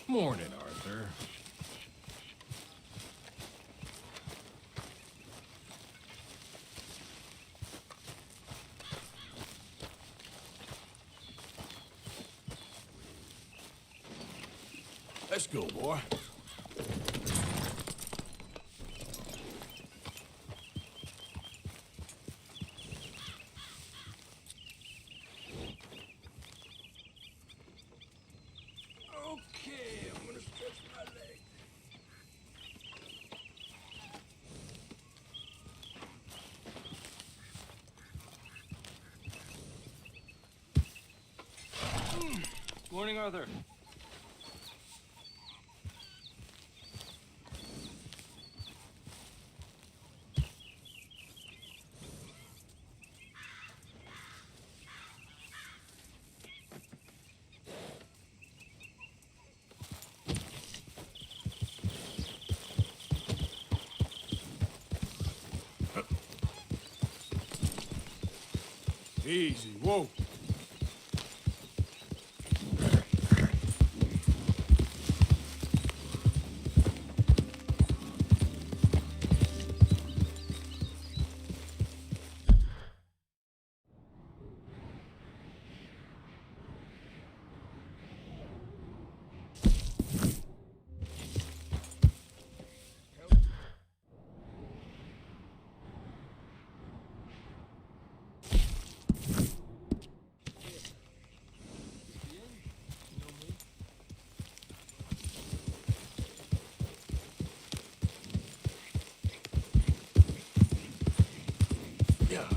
Morning, Arthur. Let's go, boy. Okay, I'm gonna stretch my leg. Morning, Arthur. Easy, whoa. Yeah.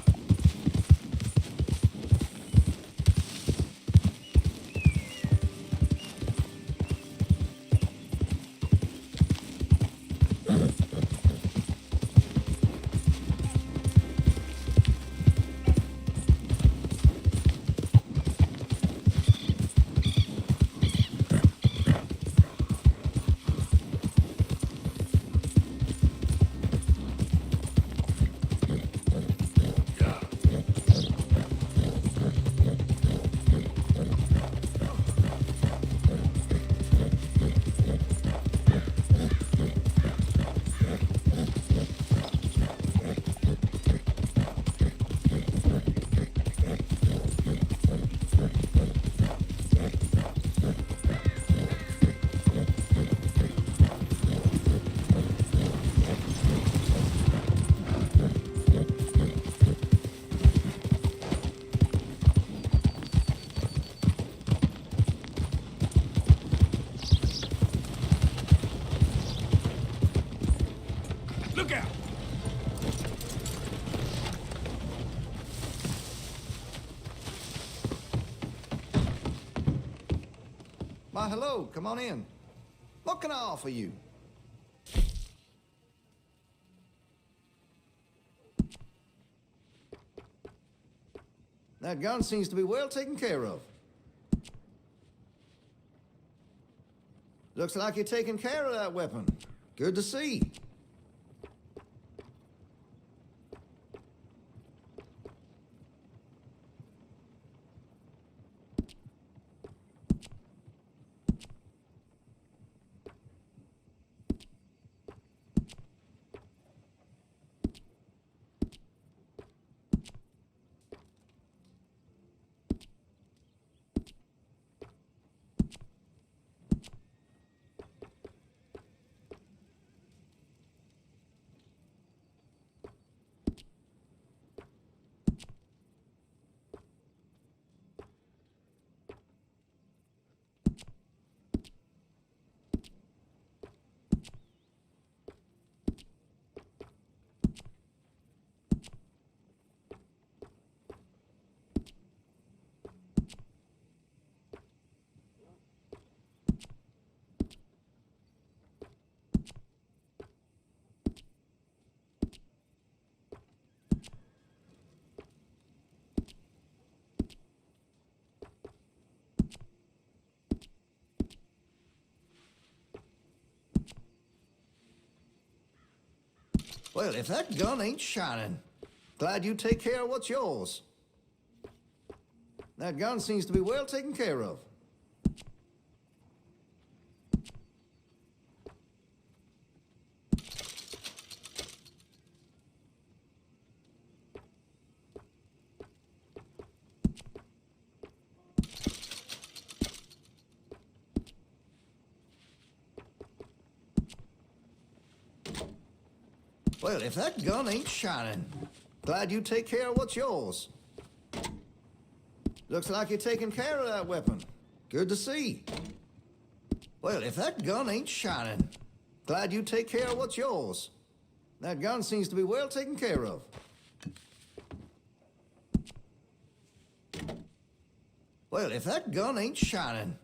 Look out! Why, hello, come on in. What can I offer you? That gun seems to be well taken care of. Looks like you're taking care of that weapon. Good to see. Well, if that gun ain't shining, glad you take care of what's yours. That gun seems to be well taken care of. Well, if that gun ain't shining, glad you take care of what's yours. Looks like you're taking care of that weapon. Good to see. Well, if that gun ain't shining, glad you take care of what's yours. That gun seems to be well taken care of. Well, if that gun ain't shining,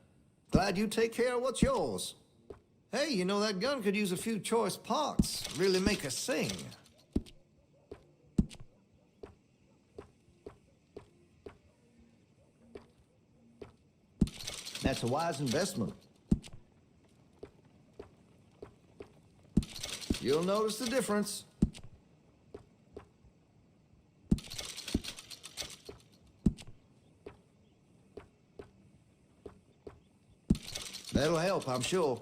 glad you take care of what's yours. Hey, you know that gun could use a few choice parts. Really make us sing. That's a wise investment. You'll notice the difference. That'll help, I'm sure.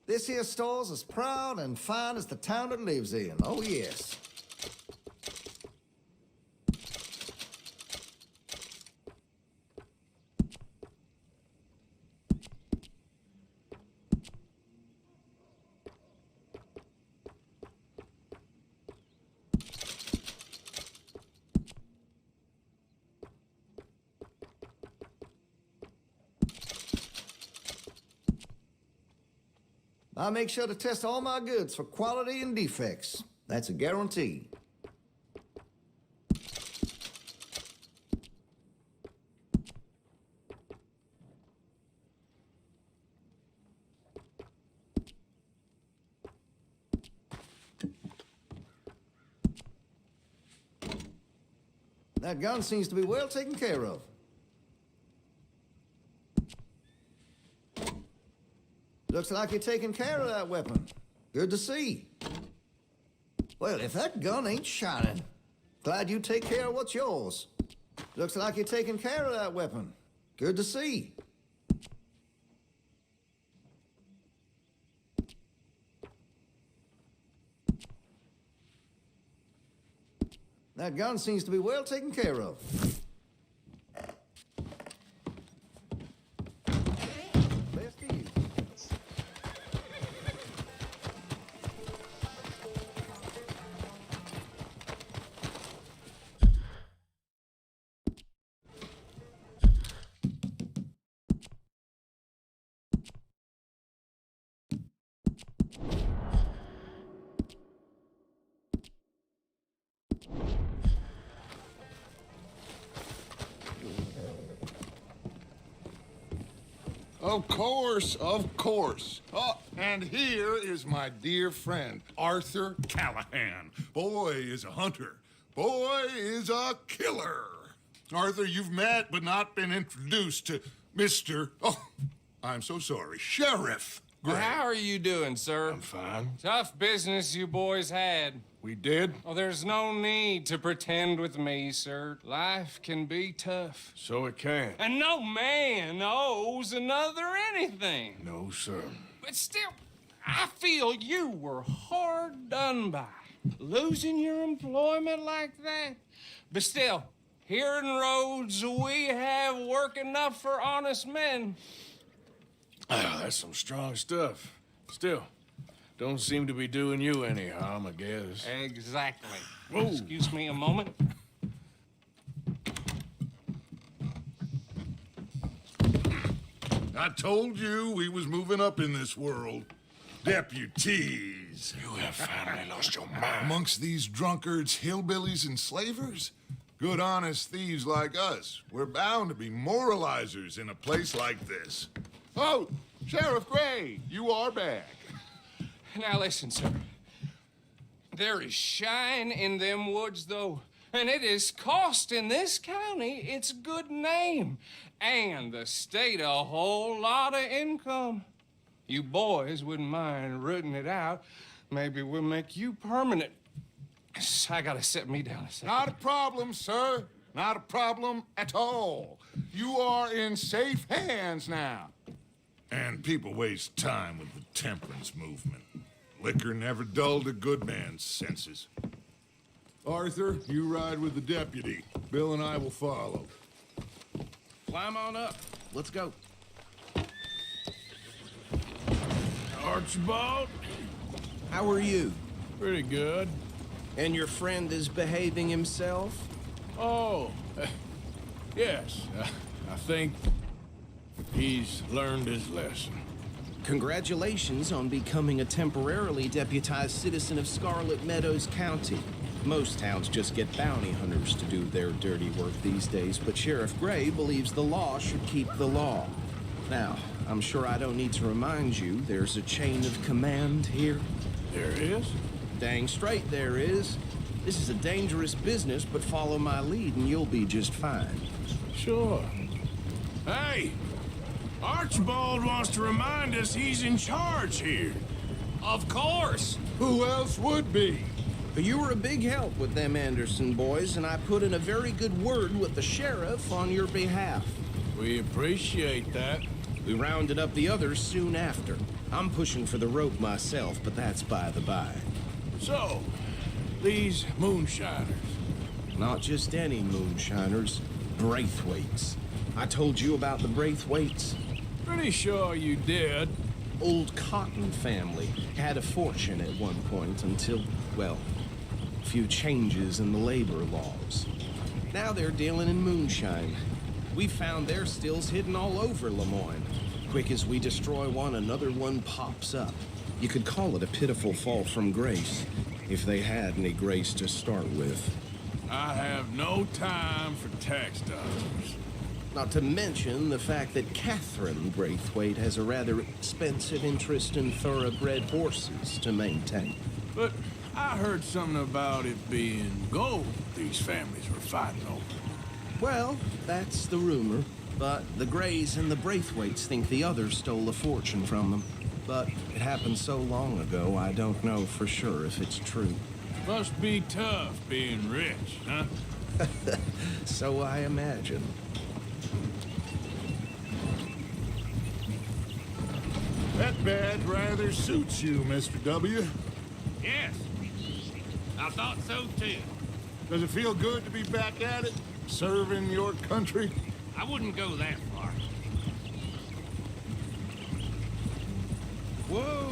This here store's as proud and fine as the town it lives in. Oh, yes. I make sure to test all my goods for quality and defects. That's a guarantee. That gun seems to be well taken care of. Looks like you're taking care of that weapon. Good to see. Well, if that gun ain't shining, glad you take care of what's yours. Looks like you're taking care of that weapon. Good to see. That gun seems to be well taken care of. Best to you. Of course, of course. Oh, and here is my dear friend, Arthur Callahan. Boy is a hunter. Boy is a killer. Arthur, you've met but not been introduced to Mr. Oh, I'm so sorry, Sheriff Gray. How are you doing, sir? I'm fine. Tough business you boys had. We did? Oh, there's no need to pretend with me, sir. Life can be tough. So it can. And no man owes another anything. No, sir. But still, I feel you were hard done by. Losing your employment like that. But still, here in Rhodes, we have work enough for honest men. Ah, that's some strong stuff. Still, don't seem to be doing you any harm, I guess. Exactly. Whoa. Excuse me a moment. I told you we was moving up in this world. Deputies. You have finally lost your mind. Amongst these drunkards, hillbillies, and slavers? Good, honest thieves like us. We're bound to be moralizers in a place like this. Oh, Sheriff Gray, you are back. Now listen, sir. There is shine in them woods, though, and it is costing this county its good name and the state a whole lot of income. you boys wouldn't mind rooting it out, maybe we'll make you permanent. I gotta sit me down a second. Not a problem, sir. Not a problem at all. You are in safe hands now. And people waste time with the temperance movement. Liquor never dulled a good man's senses. Arthur, you ride with the deputy. Bill and I will follow. Climb on up. Let's go. Archibald, How are you? pretty good. And your friend is behaving himself? Oh, yes. I think he's learned his lesson. Congratulations on becoming a temporarily deputized citizen of Scarlet Meadows County. Most towns just get bounty hunters to do their dirty work these days, but Sheriff Gray believes the law should keep the law. Now, I'm sure I don't need to remind you there's a chain of command here. There is? Dang straight there is. This is a dangerous business, but follow my lead and you'll be just fine. Sure. Hey! Archibald wants to remind us he's in charge here. Of course. Who else would be? You were a big help with them Anderson boys, and I put in a very good word with the sheriff on your behalf. We appreciate that. We rounded up the others soon after. I'm pushing for the rope myself, but that's by the by. So, these moonshiners. Not just any moonshiners, Braithwaites. I told you about the Braithwaites. Pretty sure you did. Old Cotton family had a fortune at one point until, well, a few changes in the labor laws. Now they're dealing in moonshine. We found their stills hidden all over Lemoyne. Quick as we destroy one, another one pops up. You could call it a pitiful fall from grace, if they had any grace to start with. I have no time for tax dodgers. Not to mention the fact that Catherine Braithwaite has a rather expensive interest in thoroughbred horses to maintain. But I heard something about it being gold these families were fighting over. Well, that's the rumor. But the Grays and the Braithwaites think the others stole a fortune from them. But it happened so long ago, I don't know for sure if it's true. Must be tough being rich, huh? So I imagine. That badge rather suits you, Mr. W. Yes. I thought so too. Does it feel good to be back at it? Serving your country? I wouldn't go that far. Whoa!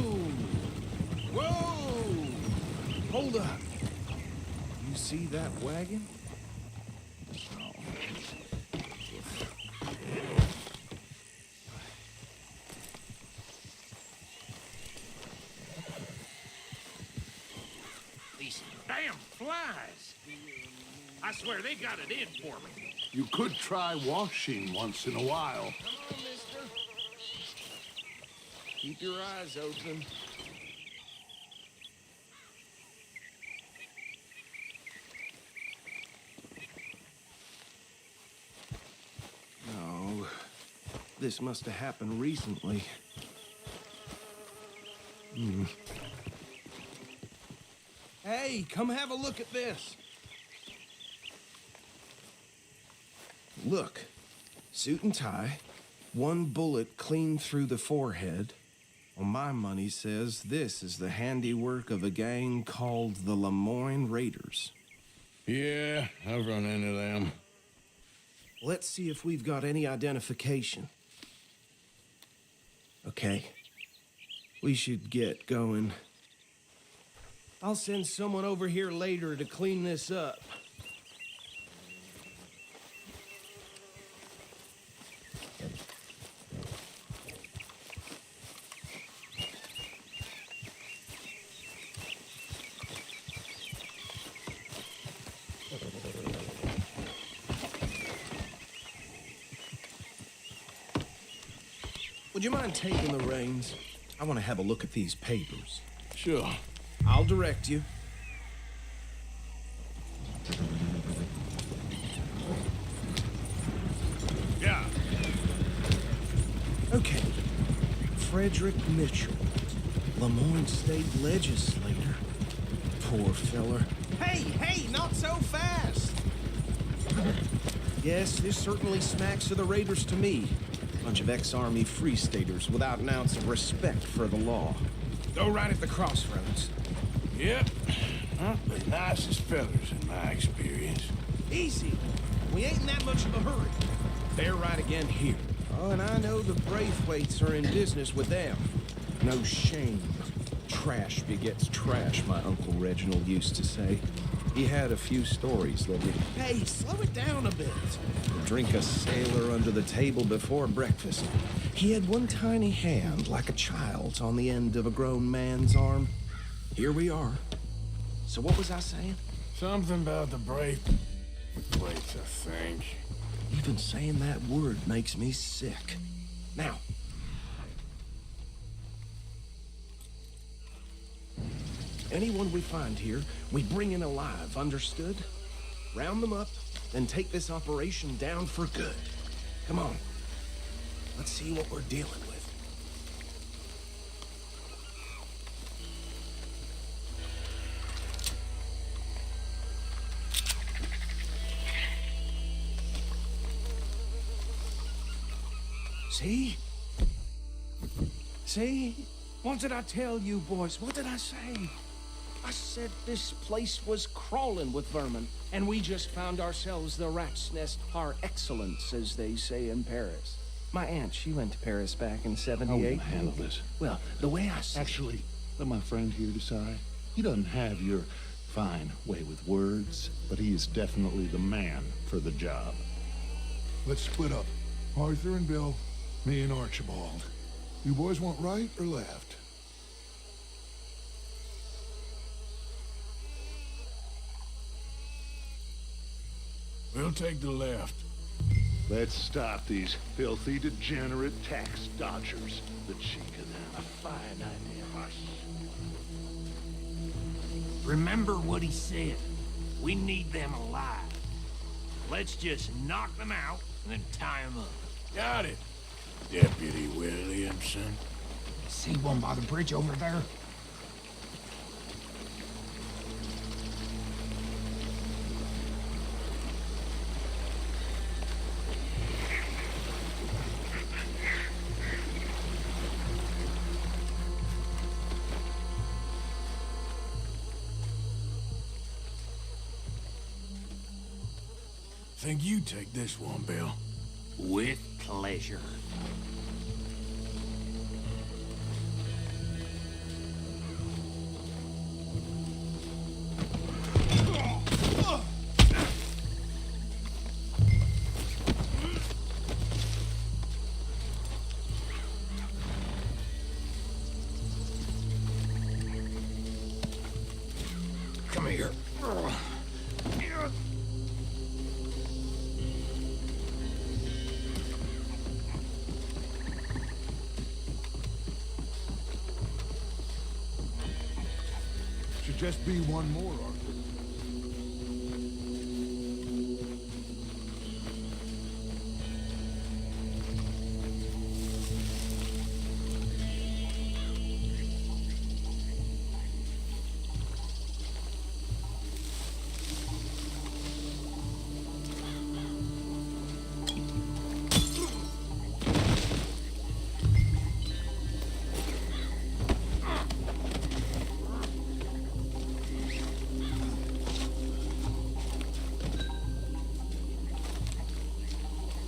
Whoa! Hold up. You see that wagon? These damn flies. I swear they got it in for me. You could try washing once in a while. Come on, mister. Keep your eyes open. No. This must have happened recently. Hey, come have a look at this. Look, suit and tie, one bullet clean through the forehead. Well, my money says this is the handiwork of a gang called the Lemoyne Raiders. Yeah, I've run into them. Let's see if we've got any identification. Okay. We should get going. I'll send someone over here later to clean this up. Would you mind taking the reins? I want to have a look at these papers. Sure. I'll direct you. Yeah. Okay. Frederick Mitchell, Lemoyne State legislator. Poor feller. Hey, not so fast! Yes, this certainly smacks of the Raiders to me. Bunch of ex-Army Free Staters without an ounce of respect for the law. Go right at the crossroads. Yep. Not the nicest fellas in my experience. Easy. We ain't in that much of a hurry. They're right again here. Oh, and I know the Braithwaites are in business with them. No shame. Trash begets trash, my Uncle Reginald used to say. He had a few stories that would... Hey, slow it down a bit. Drink a sailor under the table before breakfast. He had one tiny hand, like a child's, on the end of a grown man's arm. Here we are. So what was I saying? Something about the Braithwaites, I think. Even saying that word makes me sick. Now, anyone we find here, we bring in alive, understood? Round them up, then take this operation down for good. Come on. Let's see what we're dealing with. See? See? What did I tell you, boys? What did I say? I said this place was crawling with vermin, and we just found ourselves the rat's nest par excellence, as they say in Paris. My aunt, she went to Paris back in '78. How will I handle this? Well, the way I see Actually, let my friend here decide. He doesn't have your fine way with words, but he is definitely the man for the job. Let's split up. Arthur and Bill, me and Archibald. You boys want right or left? We'll take the left. Let's stop these filthy, degenerate tax dodgers. The cheek of them. A fine idea. Hush. Remember what he said. We need them alive. Let's just knock them out and then tie them up. Got it, Deputy Williamson. See one by the bridge over there? Think you take this one, Bill. With pleasure. Come here. Should just be one more, Arthur.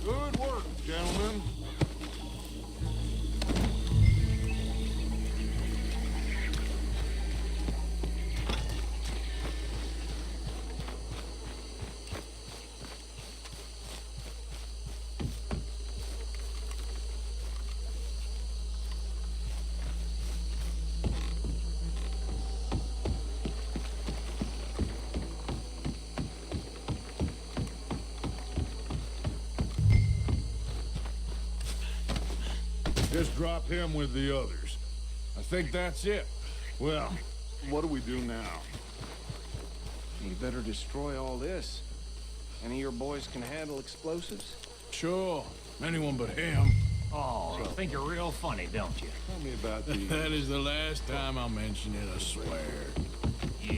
Good work, gentlemen. Just drop him with the others. I think that's it. Well, what do we do now? You better destroy all this. Any of your boys can handle explosives? Sure. Anyone but him. Oh, you think you're real funny, don't you? Tell me about the... That is the last time I'll mention it, I swear. Yeah.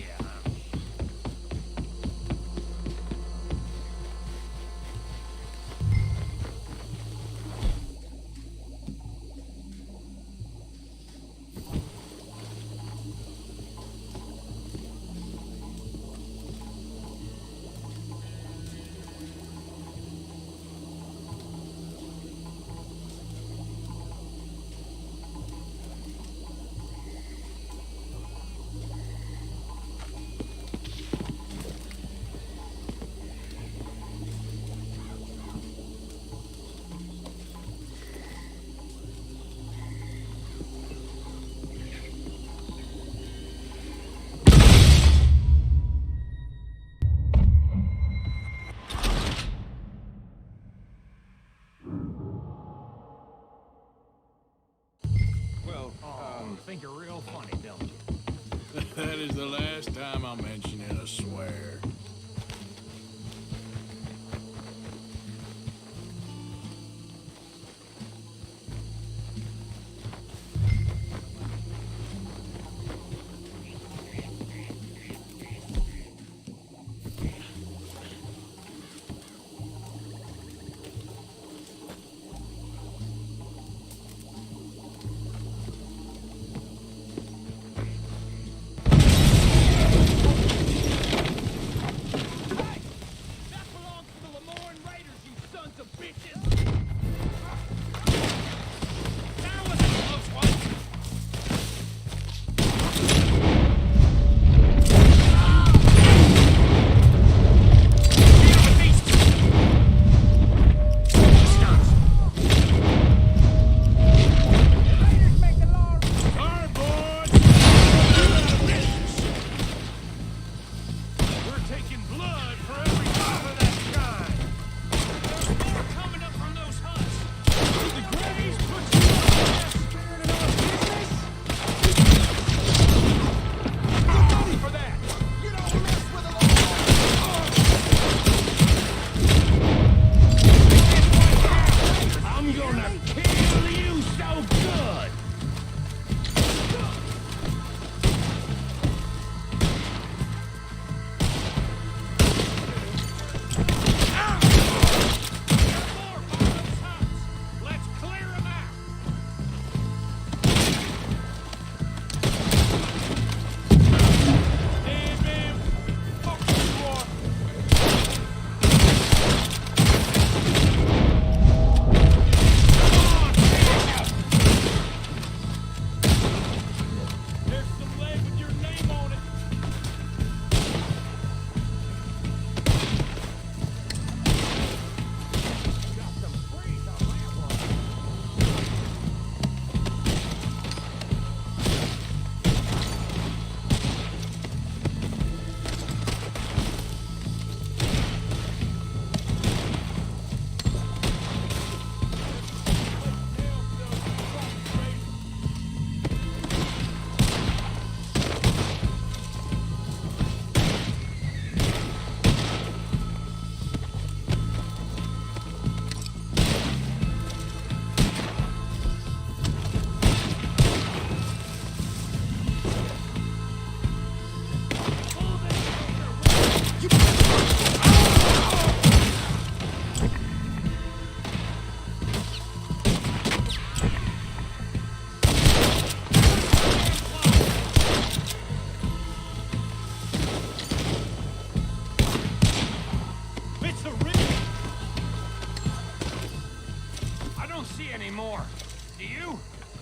You think you're real funny, don't you? That is the last time I'll mention it, I swear.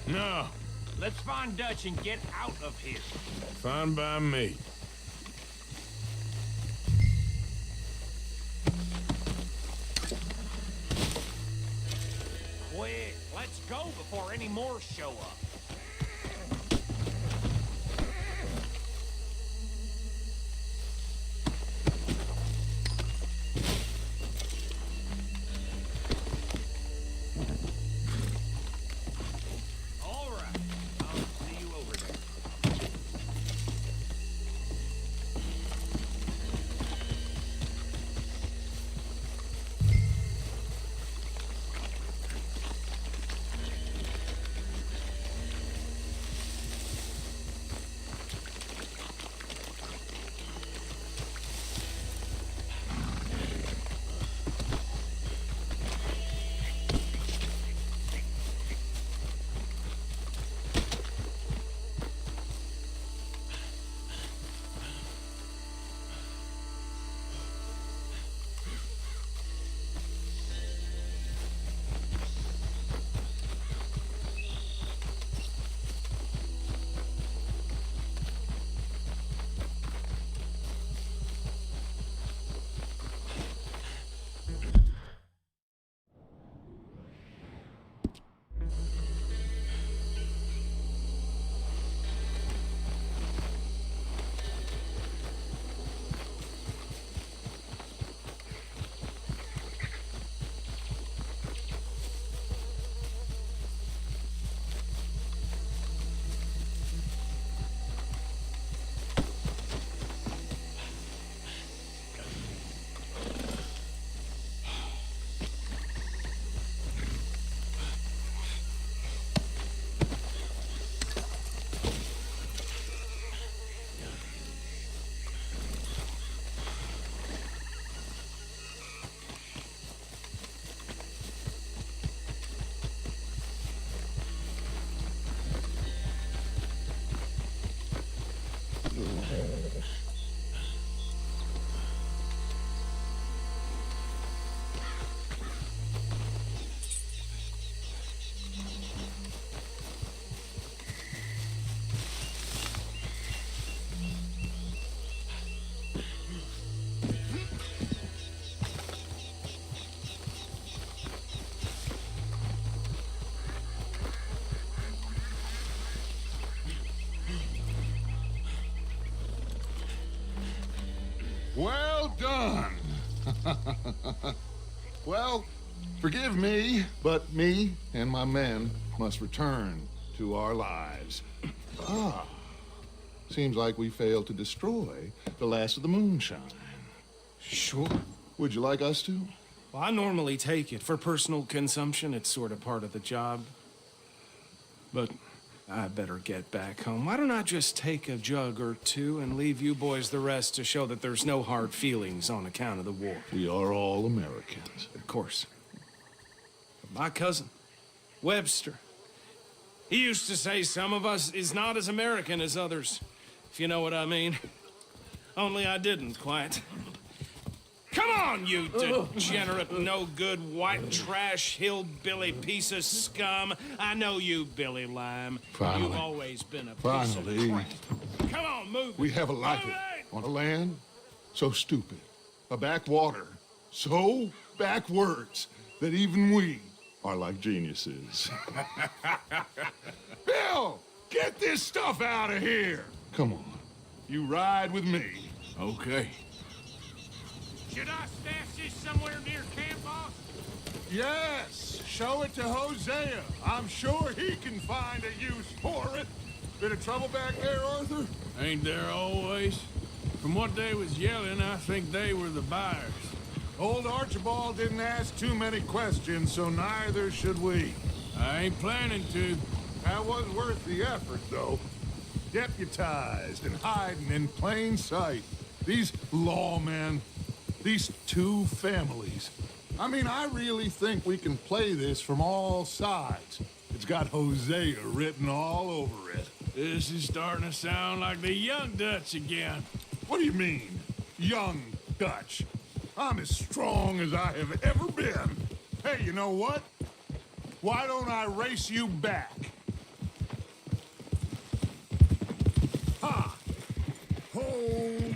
No, Let's find Dutch and get out of here. fine by me. Quick, let's go before any more show up. All right, I'll see you over there. Well done. Well, forgive me, but me and my men must return to our lives. Ah, seems like we failed to destroy the last of the moonshine. Sure. Would you like us to? Well, I normally take it. For personal consumption, it's sort of part of the job. But I better get back home. Why don't I just take a jug or two and leave you boys the rest to show that there's no hard feelings on account of the war? We are all Americans. Of course. But my cousin, Webster, he used to say some of us is not as American as others, if you know what I mean. Only I didn't quite. Come on, you degenerate, no-good, white trash, hillbilly piece of scum. I know you, Billy Lime. Finally. You've always been a piece Finally. of crap. Come on, move. We have a life Move it! on a land so stupid, a backwater so backwards that even we are like geniuses. Bill, get this stuff out of here. Come on, you ride with me. Okay. Should I stash this somewhere near camp, boss? Yes, show it to Hosea. I'm sure he can find a use for it. Bit of trouble back there, Arthur? Ain't there always? From what they was yelling, I think they were the buyers. Old Archibald didn't ask too many questions, so neither should we. I ain't planning to. That was worth the effort, though. Deputized and hiding in plain sight. These lawmen, these two families. I mean, I really think we can play this from all sides. It's got Hosea written all over it. This is starting to sound like the Young Dutch again. What do you mean, young Dutch? I'm as strong as I have ever been. Hey, you know what? Why don't I race you back? Ha! Hold.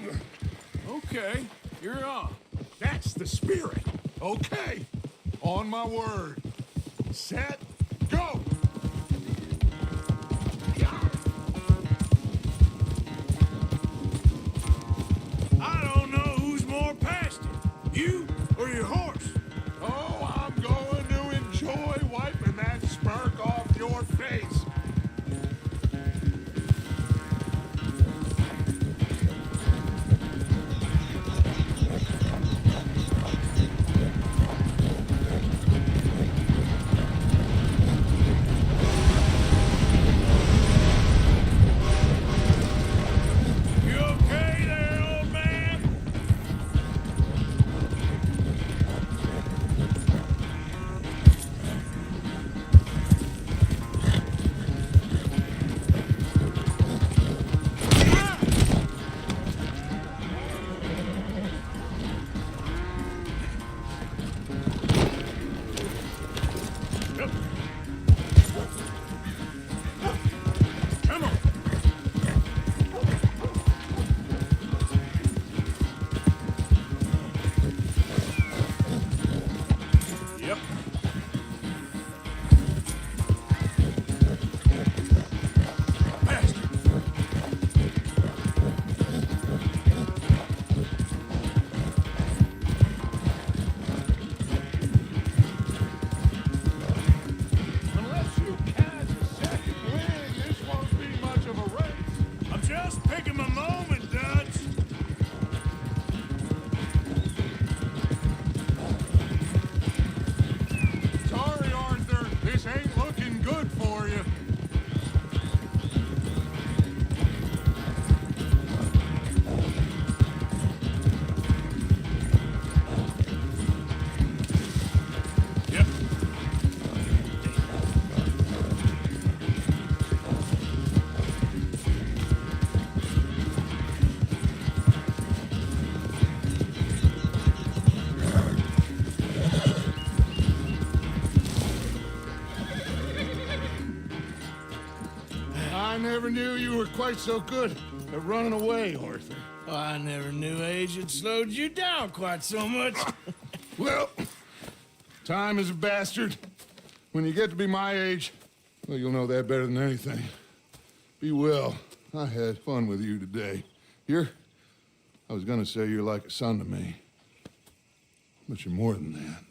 Okay, you're on. That's the spirit. Okay. On my word. Set, go! I don't know who's more past it, you or your horse. Oh, I'm going to enjoy wiping that smirk off your face. You okay there, old man? Come on. Yep. Faster. Unless you catch a second wind, this won't be much of a race. I'm just picking my moment, Dutch. Sorry, Arthur. This ain't looking good for you. Yep. I never knew you were quite so good at running away, Arthur. I never knew age had slowed you down quite so much. Well, time is a bastard. When you get to be my age, well, you'll know that better than anything. Be well. I had fun with you today. You're I was gonna say you're like a son to me, but you're more than that.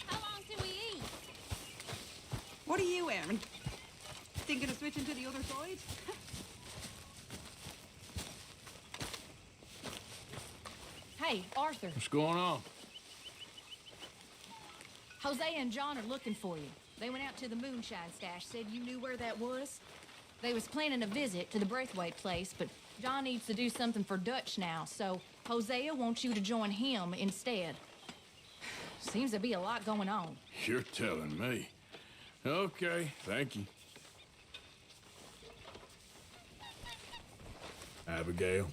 How long till we eat? What are you, Aaron? Thinking of switching to the other side? Hey, Arthur. What's going on? Hosea and John are looking for you. They went out to the moonshine stash, said you knew where that was. They was planning a visit to the Braithwaite place, but John needs to do something for Dutch now, so Hosea wants you to join him instead. Seems to be a lot going on. You're telling me. Okay, thank you. Abigail,